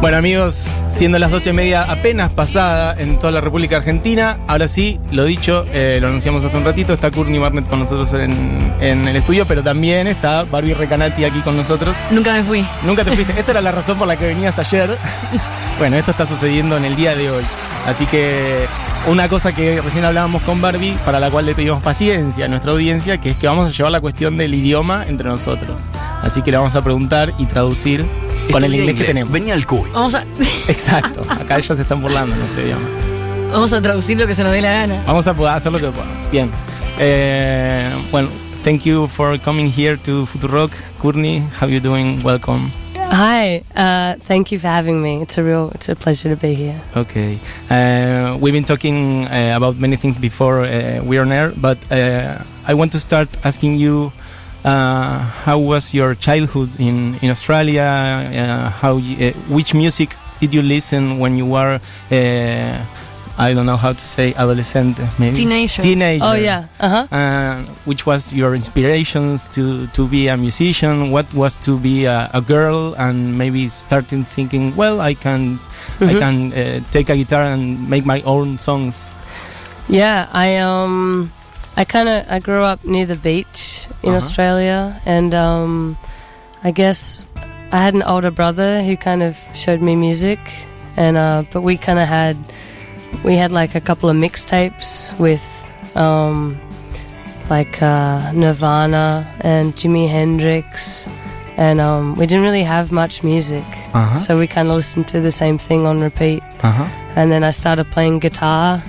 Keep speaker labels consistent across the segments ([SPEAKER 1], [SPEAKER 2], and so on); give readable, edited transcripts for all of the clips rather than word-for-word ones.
[SPEAKER 1] Bueno, amigos, siendo las 12:30 apenas pasada en toda la República Argentina, ahora sí, lo dicho, lo anunciamos hace un ratito, está Courtney Barnett con nosotros en el estudio, pero también está Barbie Recanati aquí con nosotros.
[SPEAKER 2] Nunca me fui.
[SPEAKER 1] Nunca te fuiste. Esta era la razón por la que venías ayer. Sí. Bueno, esto está sucediendo en el día de hoy. Así que una cosa que recién hablábamos con Barbie, para la cual le pedimos paciencia a nuestra audiencia, que es que vamos a llevar la cuestión del idioma entre nosotros. Así que le vamos a preguntar y traducir con el inglés que tenemos.
[SPEAKER 3] Venía al cuy.
[SPEAKER 2] Vamos a...
[SPEAKER 1] Exacto, acá ellos se están burlando en nuestro idioma.
[SPEAKER 2] Vamos a traducir lo que se nos dé la gana.
[SPEAKER 1] Vamos a poder hacer lo que podamos. Bien. Bueno, thank you for coming here to Futurock. Courtney, how are you doing? Welcome.
[SPEAKER 4] Hi, thank you for having me. It's a pleasure to be here.
[SPEAKER 1] Okay. We've been talking about many things before we're on air, but I want to start asking you how was your childhood in Australia? Which music did you listen when you were I don't know how to say adolescente, maybe teenager.
[SPEAKER 4] Oh yeah.
[SPEAKER 1] Which was your inspirations to be a musician? What was to be a girl, and maybe starting thinking, well, I can take a guitar and make my own songs.
[SPEAKER 4] Yeah, I grew up near the beach in Australia, and I guess I had an older brother who kind of showed me music, and but we had like a couple of mixtapes with Nirvana and Jimi Hendrix, and we didn't really have much music, so we kind of listened to the same thing on repeat. And then I started playing guitar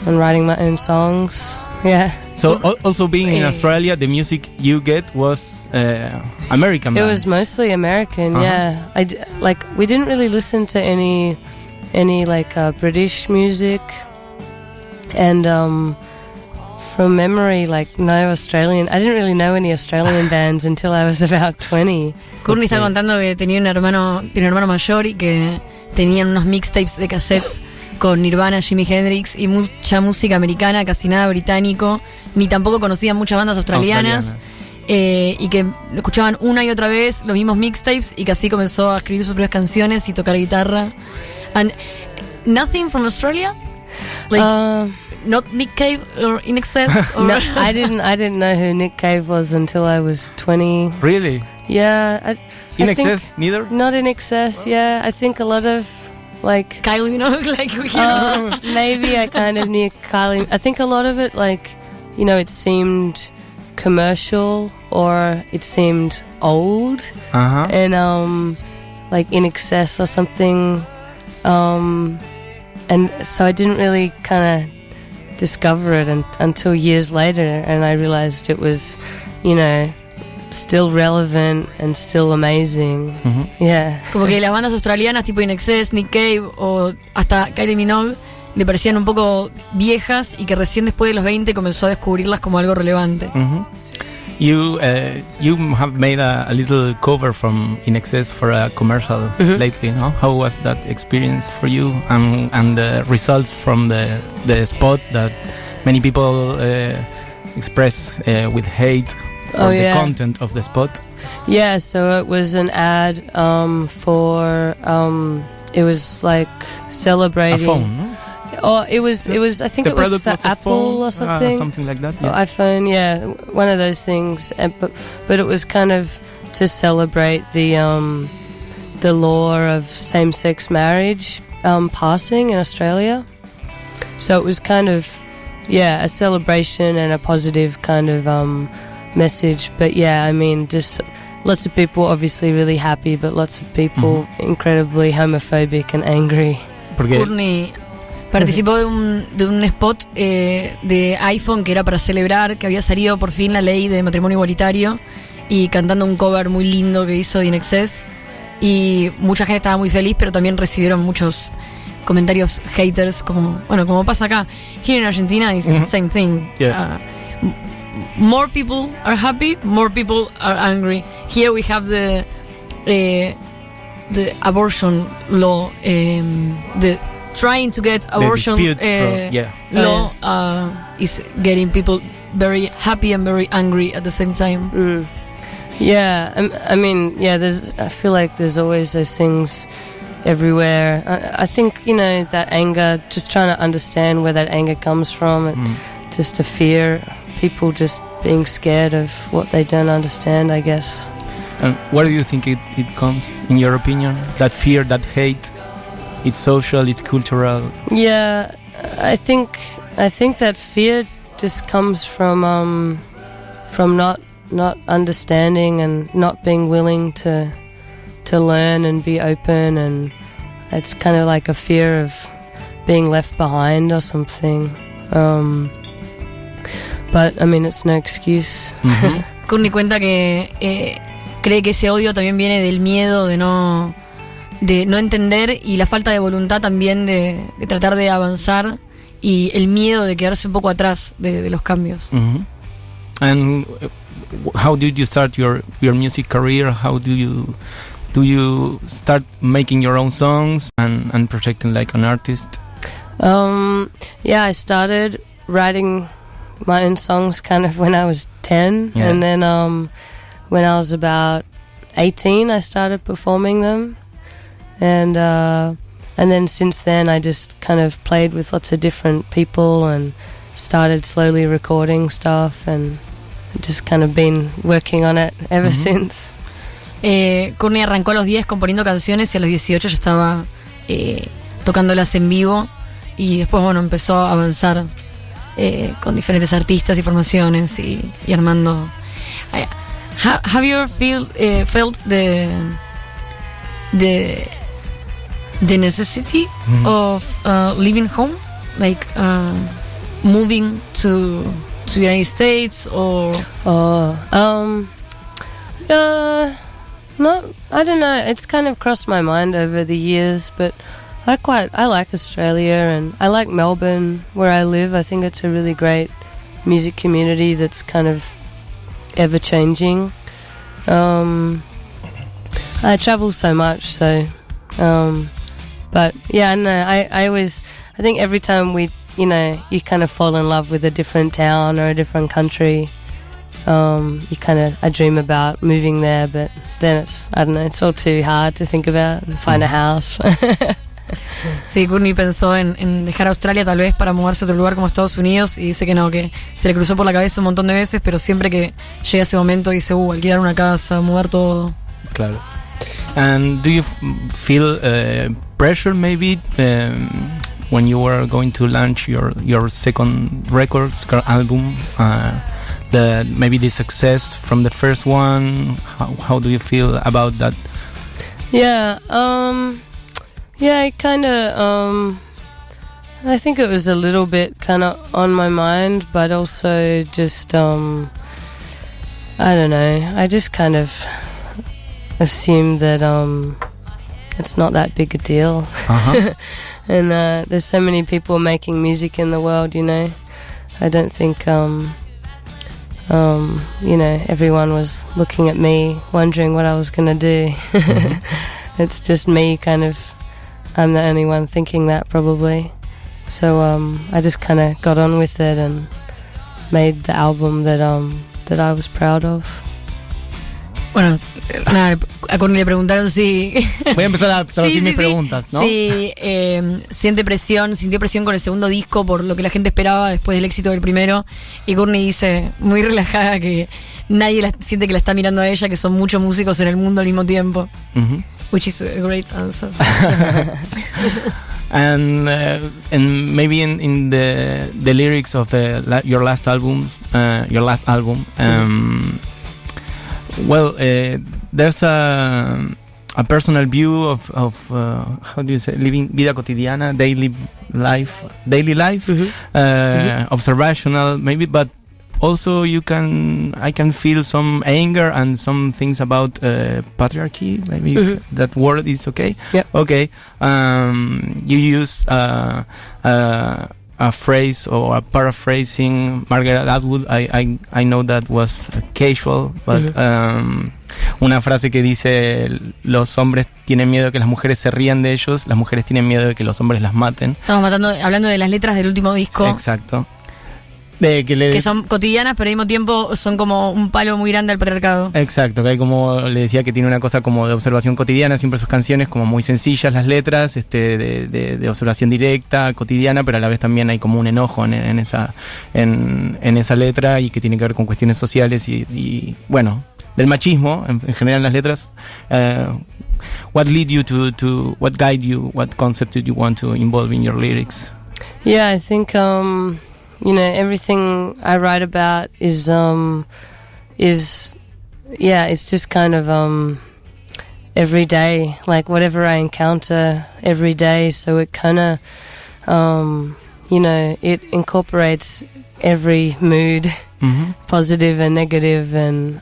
[SPEAKER 4] and writing my own songs. Yeah.
[SPEAKER 1] So also being in Australia, the music you get was American bands.
[SPEAKER 4] It was mostly American. Yeah. We didn't really listen to any British music, and from memory, no Australian. I didn't really know any Australian bands until I was about 20.
[SPEAKER 2] Courtney está contando que tiene un hermano mayor y que tenían unos mixtapes de cassettes con Nirvana, Jimi Hendrix y mucha música americana, casi nada británico, ni tampoco conocían muchas bandas australianas. Y que lo escuchaban una y otra vez los mismos mixtapes, y que así comenzó a escribir sus propias canciones y tocar guitarra. And nothing from Australia? Not Nick Cave or INXS? Or
[SPEAKER 4] no, I didn't know who Nick Cave was until I was 20.
[SPEAKER 1] Really?
[SPEAKER 4] Yeah.
[SPEAKER 1] INXS, neither?
[SPEAKER 4] Not INXS, yeah. I think a lot of
[SPEAKER 2] Kylie Minogue,
[SPEAKER 4] maybe I kind of knew Kylie. I think a lot of it, it seemed commercial or it seemed old, and INXS or something. And so I didn't really kind of discover it until years later, and I realized it was, still relevant and still amazing. Yeah.
[SPEAKER 2] Como que las bandas australianas tipo INXS, Nick Cave o hasta Kylie Minogue le parecían un poco viejas, y que recién después de los 20 comenzó a descubrirlas como algo relevante.
[SPEAKER 1] You have made a little cover from INXS for a commercial lately, no? How was that experience for you, and the results from the spot that many people express with hate for the content of the spot?
[SPEAKER 4] Yeah, so it was an ad for it was like celebrating
[SPEAKER 1] a phone, no?
[SPEAKER 4] Oh, it was. I think it was for Apple or something.
[SPEAKER 1] Something like that. Yeah.
[SPEAKER 4] iPhone, yeah, one of those things. But it was kind of to celebrate the law of same-sex marriage passing in Australia. So it was kind of, a celebration and a positive kind of message. But yeah, I mean, just lots of people obviously really happy, but lots of people incredibly homophobic and angry.
[SPEAKER 2] Courtney participó de un spot de iPhone que era para celebrar que había salido por fin la ley de matrimonio igualitario, y cantando un cover muy lindo que hizo de INXS, y mucha gente estaba muy feliz, pero también recibieron muchos comentarios haters, como pasa acá. Here in Argentina it's the same thing. More people are happy, more people are angry. Here we have the abortion law, the trying to get abortion law is getting people very happy and very angry at the same time.
[SPEAKER 4] Yeah, I mean, I feel like there's always those things everywhere. I think, you know, that anger, just trying to understand where that anger comes from, just a fear, people just being scared of what they don't understand, I guess.
[SPEAKER 1] And where do you think it comes, in your opinion? That fear, that hate, it's social, it's cultural?
[SPEAKER 4] Yeah, I think that fear just comes from not understanding and not being willing to learn and be open, and it's kind of like a fear of being left behind or something. But I mean, it's no excuse.
[SPEAKER 2] Courtney cuenta que cree que ese odio también viene del miedo de no entender, y la falta de voluntad también de tratar de avanzar, y el miedo de quedarse un poco atrás de los cambios.
[SPEAKER 1] And how did you start your music career? How do you start making your own songs and projecting like an artist?
[SPEAKER 4] Yeah, I started writing my own songs kind of when I was 10, and then when I was about 18 I started performing them, and then since then I just kind of played with lots of different people and started slowly recording stuff, and just kind of been working on it ever since.
[SPEAKER 2] Courtney arrancó a los 10 componiendo canciones y a los 18 ya estaba tocándolas en vivo, y después empezó a avanzar con diferentes artistas y formaciones y armando. Have you ever felt the necessity of leaving home, like moving to United States, or
[SPEAKER 4] not, I don't know, it's kind of crossed my mind over the years, but I like Australia, and I like Melbourne where I live. I think it's a really great music community that's kind of ever changing. I travel so much, so but yeah, no, I think every time you kind of fall in love with a different town or a different country, I dream about moving there, but then it's all too hard to think about and find a house.
[SPEAKER 2] Sí, Courtney pensó en dejar Australia tal vez para mudarse a otro lugar como Estados Unidos, y dice que no, que se le cruzó por la cabeza un montón de veces, pero siempre que llega ese momento dice, alquilar una casa, mudar todo.
[SPEAKER 1] Claro. And do you feel pressure maybe when you were going to launch your second album? Maybe the success from the first one. How do you feel about that?
[SPEAKER 4] Yeah, I kind of I think it was a little bit kind of on my mind, but also just I don't know, I just kind of assumed that it's not that big a deal. And there's so many people making music in the world, you know. I don't think everyone was looking at me wondering what I was going to do. It's just me, kind of, I'm the only one thinking that probably. So I just kind of got on with it and made the album that I was proud of.
[SPEAKER 2] Bueno, nada, a Courtney le preguntaron si...
[SPEAKER 1] Voy a empezar a traducir mis preguntas, ¿no?
[SPEAKER 2] Sí, sintió presión con el segundo disco por lo que la gente esperaba después del éxito del primero. Y Courtney dice, muy relajada, que nadie siente que la está mirando a ella, que son muchos músicos en el mundo al mismo tiempo. Which is a great answer.
[SPEAKER 1] And maybe in the lyrics of your last album, well, there's a personal view of how do you say, living vida cotidiana, daily life, observational maybe, but also I can feel some anger and some things about patriarchy. Maybe that word is okay.
[SPEAKER 4] Yeah.
[SPEAKER 1] Okay. You use a phrase or a paraphrasing Margaret Atwood. I know that was casual, but una frase que dice: los hombres tienen miedo de que las mujeres se rían de ellos, las mujeres tienen miedo de que los hombres las maten.
[SPEAKER 2] Estamos hablando de las letras del último disco.
[SPEAKER 1] Exacto.
[SPEAKER 2] que son cotidianas, pero al mismo tiempo son como un palo muy grande al patriarcado.
[SPEAKER 1] Exacto, que hay, como le decía, que tiene una cosa como de observación cotidiana, siempre sus canciones como muy sencillas las letras, de observación directa, cotidiana, pero a la vez también hay como un enojo en esa letra, y que tiene que ver con cuestiones sociales y bueno, del machismo en general en las letras. What led you to what guide you, what concept did you want to involve in your lyrics?
[SPEAKER 4] Yeah, I think everything I write about is it's just kind of every day, like whatever I encounter every day. So it kind of it incorporates every mood, positive and negative, and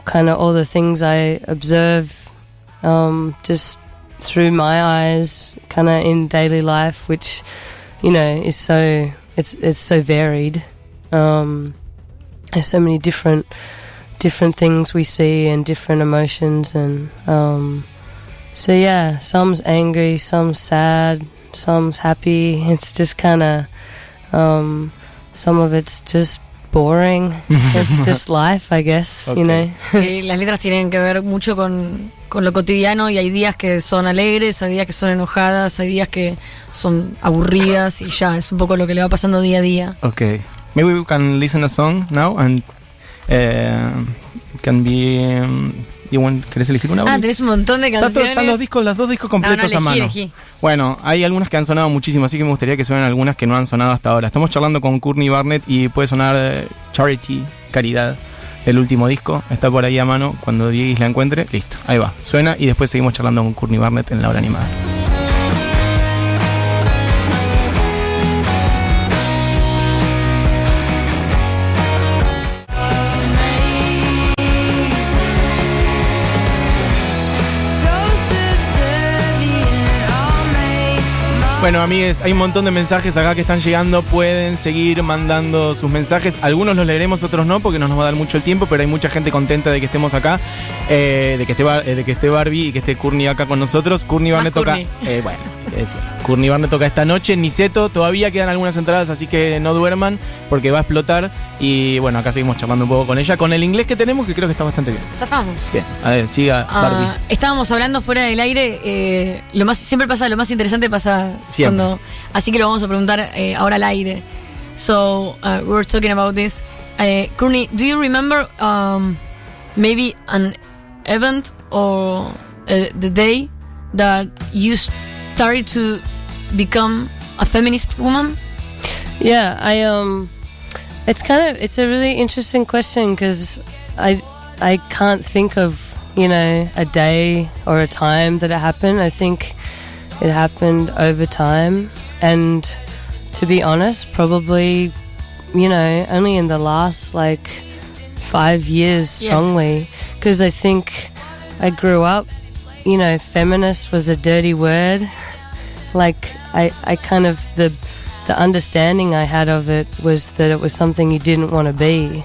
[SPEAKER 4] kind of all the things I observe just through my eyes, kind of in daily life, which is so it's so varied. There's so many different things we see and different emotions, and so yeah, some's angry, some's sad, some's happy. It's just kind of some of it's just boring. It's just life, I guess.
[SPEAKER 1] Okay.
[SPEAKER 2] Las letras tienen que ver mucho con lo cotidiano, y hay días que son alegres, hay días que son enojadas, hay días que son aburridas, y ya es un poco lo que le va pasando día a día.
[SPEAKER 1] Okay, maybe we can listen a song now, and can be ¿querés elegir una?
[SPEAKER 2] Tenés un montón de canciones.
[SPEAKER 1] Están los dos discos completos a mano.
[SPEAKER 2] Elegí.
[SPEAKER 1] Bueno, hay algunas que han sonado muchísimo, así que me gustaría que suenen algunas que no han sonado hasta ahora. Estamos charlando con Courtney Barnett y puede sonar Charity, Caridad, el último disco. Está por ahí a mano, cuando Dieguis la encuentre, listo, ahí va, suena, y después seguimos charlando con Courtney Barnett en La Hora Animada. Bueno, amigues, hay un montón de mensajes acá que están llegando. Pueden seguir mandando sus mensajes. Algunos los leeremos, otros no, porque no nos va a dar mucho el tiempo, pero hay mucha gente contenta de que estemos acá, de que esté Barbie y que esté Courtney acá con nosotros. Courtney Barnett toca... Courtney Barnett toca esta noche en Niceto. Todavía quedan algunas entradas, así que no duerman, porque va a explotar. Y bueno, acá seguimos charlando un poco con ella, con el inglés que tenemos, que creo que está bastante bien.
[SPEAKER 2] Zafamos.
[SPEAKER 1] Bien, a ver, siga Barbie.
[SPEAKER 2] Estábamos hablando fuera del aire, siempre pasa, lo más interesante pasa
[SPEAKER 1] siempre.
[SPEAKER 2] Así que lo vamos a preguntar ahora al aire. So, we were talking about this. Courtney, do you remember maybe an event or the day that you started to become a feminist woman?
[SPEAKER 4] Yeah, it's a really interesting question, because I can't think of a day or a time that it happened. I think it happened over time, and to be honest, probably only in the last 5 years strongly, because I think I grew up, feminist was a dirty word. I kind of the understanding I had of it was that it was something you didn't want to be,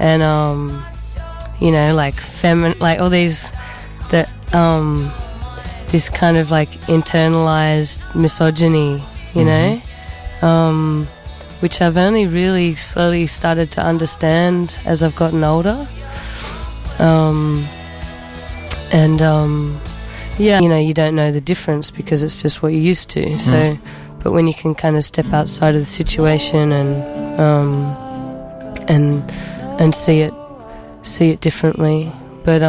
[SPEAKER 4] and all these this kind of internalized misogyny, which I've only really slowly started to understand as I've gotten older. You don't know the difference because it's just what you're used to. So, but when you can kind of step outside of the situation and see it differently, but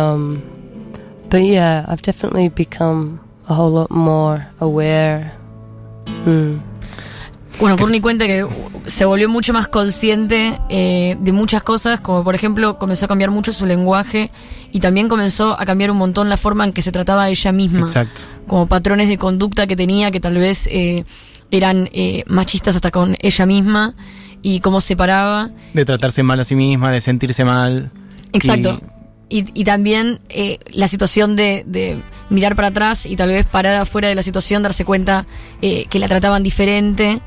[SPEAKER 4] yeah, I've definitely become a whole lot more aware.
[SPEAKER 2] Bueno, Courtney cuenta que se volvió mucho más consciente de muchas cosas, como por ejemplo comenzó a cambiar mucho su lenguaje, y también comenzó a cambiar un montón la forma en que se trataba a ella misma.
[SPEAKER 1] Exacto.
[SPEAKER 2] Como patrones de conducta que tenía, que tal vez eran machistas hasta con ella misma, y cómo se paraba.
[SPEAKER 1] De tratarse mal a sí misma, de sentirse mal.
[SPEAKER 2] Exacto. Y también la situación de mirar para atrás y tal vez parar afuera de la situación, darse cuenta que la trataban diferente,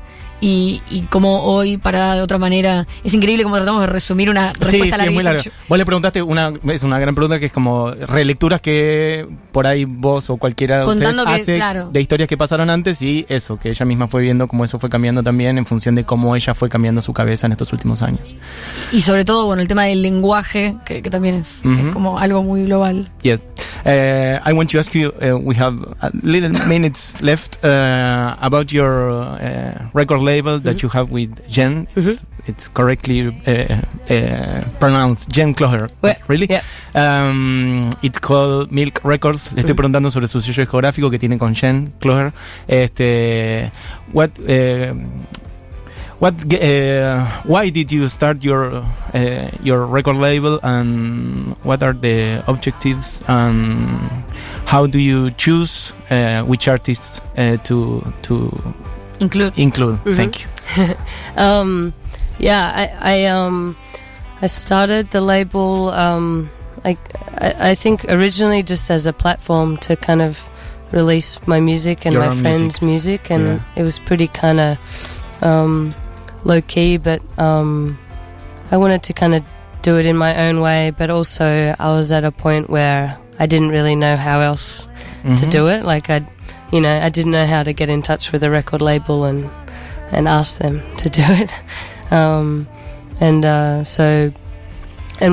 [SPEAKER 2] y cómo hoy, parada de otra manera, es increíble cómo tratamos de resumir una respuesta
[SPEAKER 1] es muy larga.
[SPEAKER 2] larguísima.
[SPEAKER 1] Vos le preguntaste es una gran pregunta que es como relecturas que por ahí vos o cualquiera de ustedes
[SPEAKER 2] Contando que,
[SPEAKER 1] hace
[SPEAKER 2] claro,
[SPEAKER 1] de historias que pasaron antes y eso, que ella misma fue viendo cómo eso fue cambiando también en función de cómo ella fue cambiando su cabeza en estos últimos años.
[SPEAKER 2] y sobre todo, bueno, el tema del lenguaje, que también es como algo muy global.
[SPEAKER 1] Yes. I want to ask you, we have a little minutes left, about your record label that you have with Jen. It's correctly pronounced Jen Cloher.
[SPEAKER 4] Well,
[SPEAKER 1] Really?
[SPEAKER 4] yeah.
[SPEAKER 1] It's called Milk Records. Le estoy preguntando sobre su sello discográfico que tiene con Jen Cloher. Why did you start your record label, and what are the objectives, and how do you choose which artists to include? Thank you.
[SPEAKER 4] I started the label. I think originally just as a platform to kind of release my music and
[SPEAKER 1] Your
[SPEAKER 4] my
[SPEAKER 1] own
[SPEAKER 4] friends' music, and it was pretty kind of low key, but I wanted to kind of do it in my own way, but also I was at a point where I didn't really know how else to do it. Like I didn't know how to get in touch with a record label and ask them to do it. And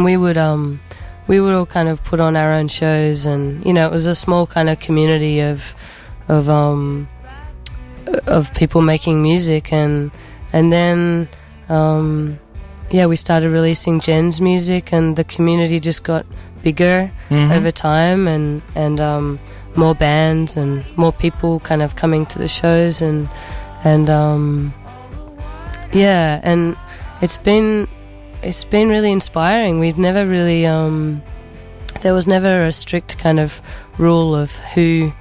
[SPEAKER 4] we would all kind of put on our own shows, and it was a small kind of community of people making music, and then we started releasing Jen's music, and the community just got bigger over time, and more bands and more people kind of coming to the shows, and it's been really inspiring. We've never really there was never a strict kind of rule of who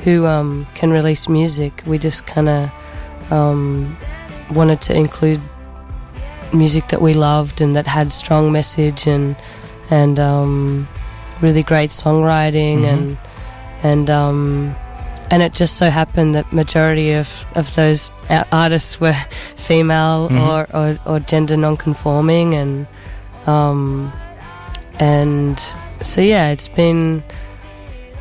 [SPEAKER 4] can release music. We just kind of wanted to include music that we loved and that had strong message and really great songwriting, and it just so happened that majority of those artists were female or gender non-conforming, and so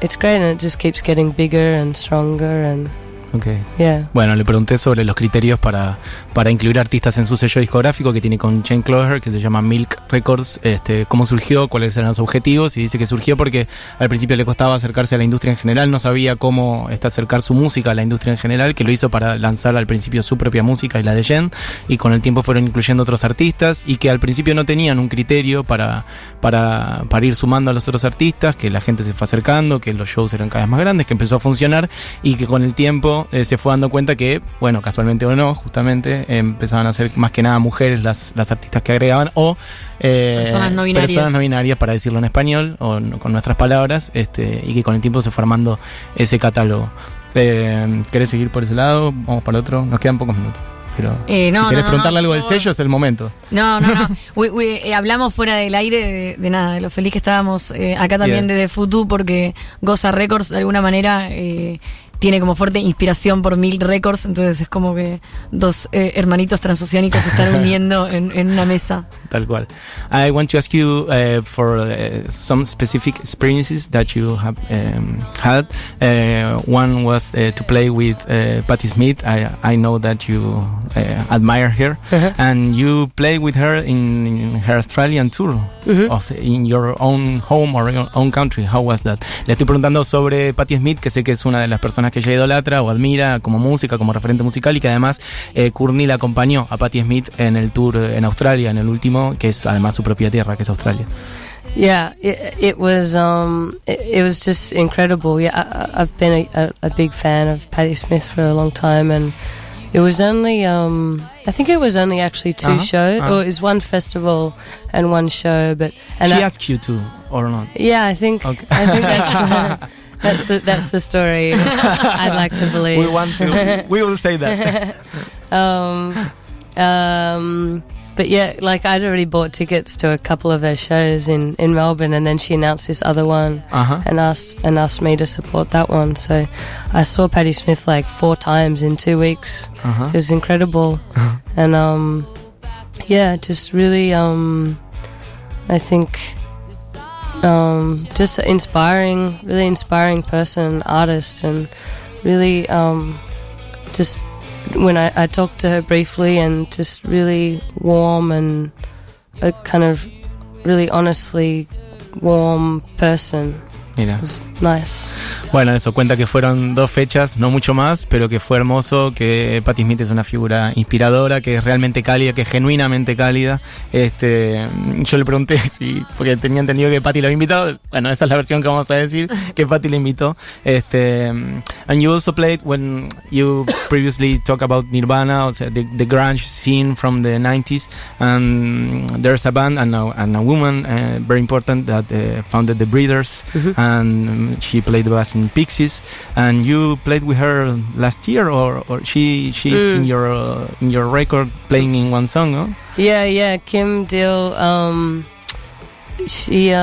[SPEAKER 4] it's great, and it just keeps getting bigger and stronger, and
[SPEAKER 1] Okay.
[SPEAKER 4] Yeah.
[SPEAKER 1] Bueno, le pregunté sobre los criterios para incluir artistas en su sello discográfico que tiene con Jen Cloher, que se llama Milk Records, cómo surgió, cuáles eran los objetivos, y dice que surgió porque al principio le costaba acercarse a la industria en general, no sabía cómo acercar su música a la industria en general, que lo hizo para lanzar al principio su propia música y la de Jen, y con el tiempo fueron incluyendo otros artistas, y que al principio no tenían un criterio para ir sumando a los otros artistas, que la gente se fue acercando, que los shows eran cada vez más grandes, que empezó a funcionar, y que con el tiempo se fue dando cuenta que, bueno, casualmente o no, justamente empezaban a ser más que nada mujeres las artistas que agregaban, o
[SPEAKER 2] personas no binarias,
[SPEAKER 1] para decirlo en español o con nuestras palabras, y que con el tiempo se fue armando ese catálogo. ¿Querés seguir por ese lado? Vamos para otro, nos quedan pocos minutos. Pero si querés preguntarle algo del sello, es el momento.
[SPEAKER 2] No. Hablamos fuera del aire de nada, de lo feliz que estábamos acá también desde Futu, porque Goza Records de alguna manera tiene como fuerte inspiración por Milk Records, entonces es como que dos hermanitos transoceánicos se están uniendo en una mesa.
[SPEAKER 1] Tal cual. I want to ask you for some specific experiences that you have had. One was to play with Patti Smith. I know that you admire her, and you play with her in her Australian tour, in your own home or your own country. How was that? Le estoy preguntando sobre Patti Smith, que sé que es una de las personas que ella idolatra o admira como música, como referente musical, y que además Courtney la acompañó a Patti Smith en el tour en Australia, en el último, que es además su propia tierra, que es Australia.
[SPEAKER 4] Yeah, it was just incredible. Yeah, I've been a big fan of Patti Smith for a long time, and it was only I think it was only actually two shows, or it was one festival and one show. But
[SPEAKER 1] she asked you to or not?
[SPEAKER 4] Yeah, I think that's the story. I'd like to believe.
[SPEAKER 1] We will say that.
[SPEAKER 4] But yeah, like I'd already bought tickets to a couple of her shows in Melbourne, and then she announced this other one and asked me to support that one. So I saw Patti Smith like 4 times in 2 weeks. It was incredible. And yeah, just really I think just really inspiring person, artist, and really just when I talked to her briefly, and just really warm and a kind of really honestly warm person.
[SPEAKER 1] Mira.
[SPEAKER 4] It was nice.
[SPEAKER 1] Bueno, eso cuenta que fueron 2 fechas, no mucho más, pero que fue hermoso, que Patti Smith es una figura inspiradora, que es realmente cálida, que es genuinamente cálida. Yo le pregunté si, porque tenía entendido que Patti lo había invitado. Bueno, esa es la versión que vamos a decir, que Patti le invitó. And you also played when you previously talked about Nirvana, o sea, the grunge scene from the 90s, and there's a band and a woman very important that founded the Breeders, and she played bass in Pixies, and you played with her last year, or she's in your record playing in one song, no?
[SPEAKER 4] Yeah, Kim Deal. She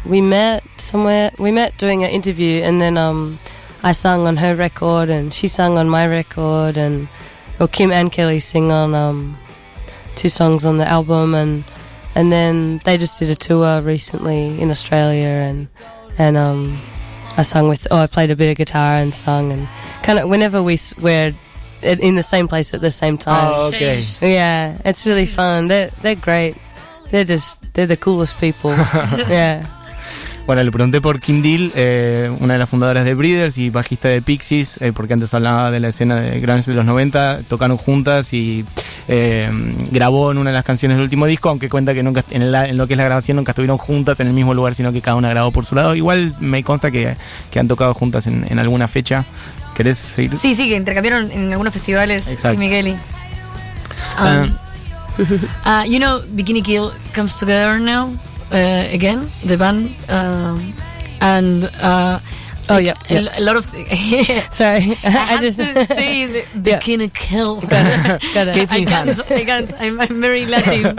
[SPEAKER 4] we met somewhere. We met doing an interview, and then I sang on her record, and she sang on my record, and Kim and Kelly sing on 2 songs on the album, and then they just did a tour recently in Australia, and I sung I played a bit of guitar and sung, and kind of whenever we're in the same place at the same time.
[SPEAKER 1] Oh, okay.
[SPEAKER 4] Yeah, it's really fun. They're great. They're the coolest people. Yeah.
[SPEAKER 1] Bueno, le pregunté por Kim Deal, una de las fundadoras de Breeders y bajista de Pixies, porque antes hablaba de la escena de grunge de los 90, tocaron juntas y grabó en una de las canciones del último disco, aunque cuenta que nunca en lo que es la grabación nunca estuvieron juntas en el mismo lugar, sino que cada una grabó por su lado. Igual me consta que han tocado juntas en alguna fecha. ¿Querés seguir?
[SPEAKER 2] Sí, que intercambiaron en algunos festivales.
[SPEAKER 1] Exacto.
[SPEAKER 2] Kim y Kelly. You know, Bikini Kill comes together now. Again, the band, and
[SPEAKER 4] yeah.
[SPEAKER 2] A lot of
[SPEAKER 4] Sorry,
[SPEAKER 2] I had to say the Bikini Kill.
[SPEAKER 4] Got it.
[SPEAKER 2] I can't. I'm very Latin.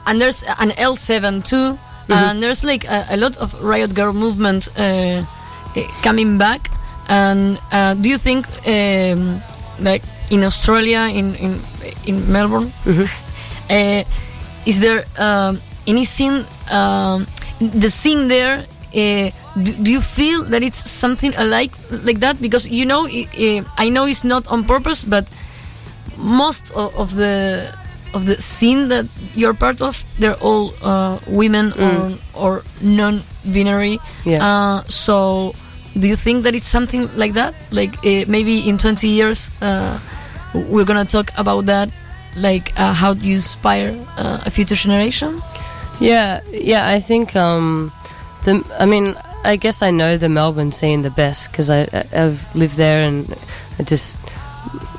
[SPEAKER 2] And there's an L7 too, and there's like a lot of Riot Girl movement coming back. And do you think like in Australia, in Melbourne, is there any scene? The scene there, do you feel that it's something like that? Because you know, I know it's not on purpose, but most of the scene that you're part of, they're all women or non-binary.
[SPEAKER 4] Yeah.
[SPEAKER 2] So, do you think that it's something like that? Like maybe in 20 years, we're gonna talk about that. Like how do you inspire a future generation?
[SPEAKER 4] Yeah, I think I guess I know the Melbourne scene the best because I've lived there, and I just,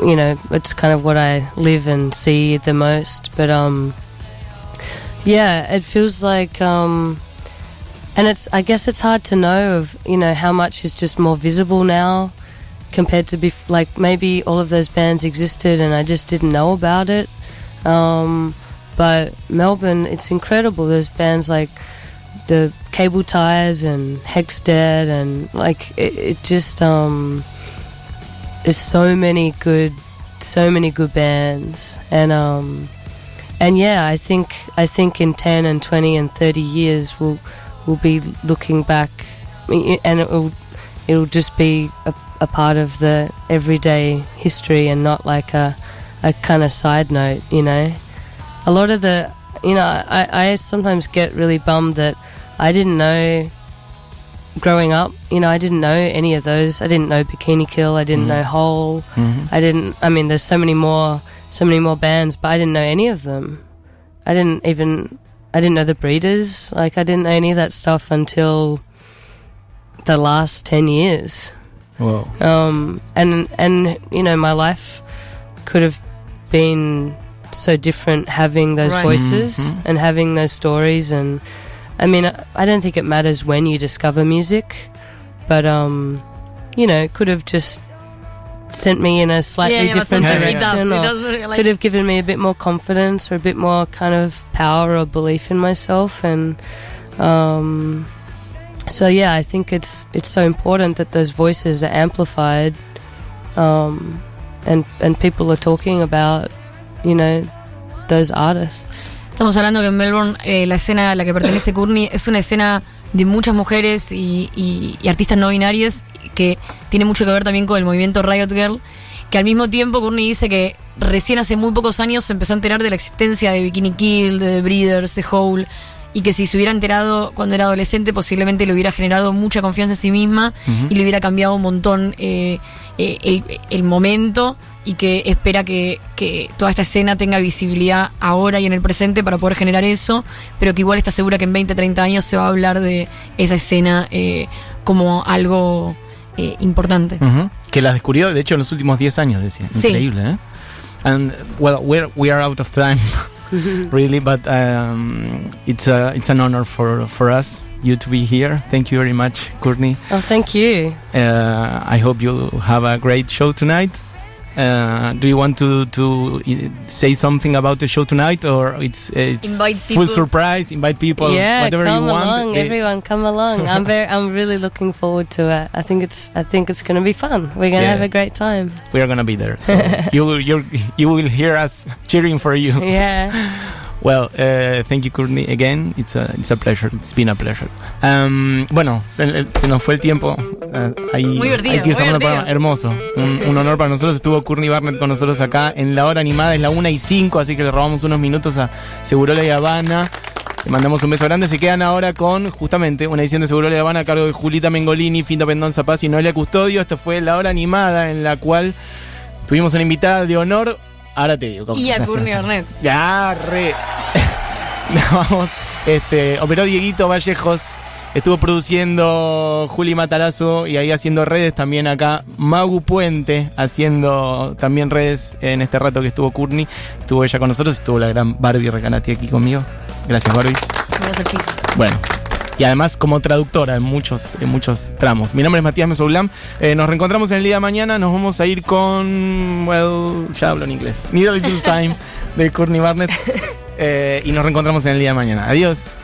[SPEAKER 4] you know, it's kind of what I live and see the most. But yeah, it feels like and I guess it's hard to know of, you know, how much is just more visible now compared to like maybe all of those bands existed and I just didn't know about it. But Melbourne, it's incredible. There's bands like the Cable Tires and Hexdead, and like it just there's so many good bands, and yeah, I think in 10 and 20 and 30 years we'll be looking back, and it'll just be a part of the everyday history and not like a kind of side note, you know. A lot of the, you know, I sometimes get really bummed that I didn't know growing up, you know, I didn't know any of those. I didn't know Bikini Kill, I didn't know Hole. There's so many more bands, but I didn't know any of them. I didn't know the Breeders. Like, I didn't know any of that stuff until the last 10 years.
[SPEAKER 1] Whoa.
[SPEAKER 4] And you know, my life could have been so different having those voices and having those stories. And I mean, I don't think it matters when you discover music, but you know, it could have just sent me in a slightly different direction, or could have given me a bit more confidence or a bit more kind of power or belief in myself. And so yeah, I think it's so important that those voices are amplified, and people are talking about, you know, those artists.
[SPEAKER 2] Estamos hablando que en Melbourne la escena a la que pertenece Courtney es una escena de muchas mujeres y artistas no binarias, que tiene mucho que ver también con el movimiento Riot Girl, que al mismo tiempo Courtney dice que recién hace muy pocos años se empezó a enterar de la existencia de Bikini Kill, de The Breeders, de Hole, y que si se hubiera enterado cuando era adolescente posiblemente le hubiera generado mucha confianza en sí misma y le hubiera cambiado un montón el momento, y que espera que toda esta escena tenga visibilidad ahora y en el presente para poder generar eso, pero que igual está segura que en 20, 30 años se va a hablar de esa escena como algo importante.
[SPEAKER 1] Que la descubrió, de hecho, en los últimos 10 años, decía.
[SPEAKER 2] Sí.
[SPEAKER 1] Increíble, ¿eh? And, well, we are out of time, really, but it's an honor for us, you to be here. Thank you very much, Courtney.
[SPEAKER 4] Oh, thank you.
[SPEAKER 1] I hope you have a great show tonight. Do you want to say something about the show tonight, or it's
[SPEAKER 2] Invite
[SPEAKER 1] full
[SPEAKER 2] people.
[SPEAKER 1] Surprise? Invite people,
[SPEAKER 4] Yeah,
[SPEAKER 1] whatever
[SPEAKER 4] come
[SPEAKER 1] you want.
[SPEAKER 4] along, everyone, come along. I'm really looking forward to it. I think it's going to be fun. We're going to have a great time.
[SPEAKER 1] We are gonna be there, so you will hear us cheering for you.
[SPEAKER 4] Yeah.
[SPEAKER 1] Well, thank you, Courtney, again. It's a pleasure. It's been a pleasure. Bueno, se nos fue el tiempo.
[SPEAKER 2] Muy divertido,
[SPEAKER 1] hay que ir cerrando el
[SPEAKER 2] muy
[SPEAKER 1] programa. Hermoso. Un honor para nosotros. Estuvo Courtney Barnett con nosotros acá en la hora animada. Es la 1:05, así que le robamos unos minutos a Segurola y Habana. Le mandamos un beso grande. Se quedan ahora con, justamente, una edición de Segurola y Habana a cargo de Julita Mengolini, Finta Pendonza Paz y Noelia Custodio. Esta fue la hora animada en la cual tuvimos una invitada de honor. Ahora te digo.
[SPEAKER 2] Y a Courtney Barnett.
[SPEAKER 1] Ya, Vamos, operó Dieguito Vallejos, estuvo produciendo Juli Matarazzo y ahí haciendo redes también acá. Magu Puente haciendo también redes en este rato que estuvo Courtney. Estuvo ella con nosotros, estuvo la gran Barbie Recanati aquí conmigo. Gracias, Barbie.
[SPEAKER 2] Gracias, Chris.
[SPEAKER 1] Bueno. Y además como traductora en muchos tramos. Mi nombre es Matías Mesoulán. Nos reencontramos en el día de mañana. Nos vamos a ir con... Well, ya hablo en inglés. Need a Little Time de Courtney Barnett. Y nos reencontramos en el día de mañana. Adiós.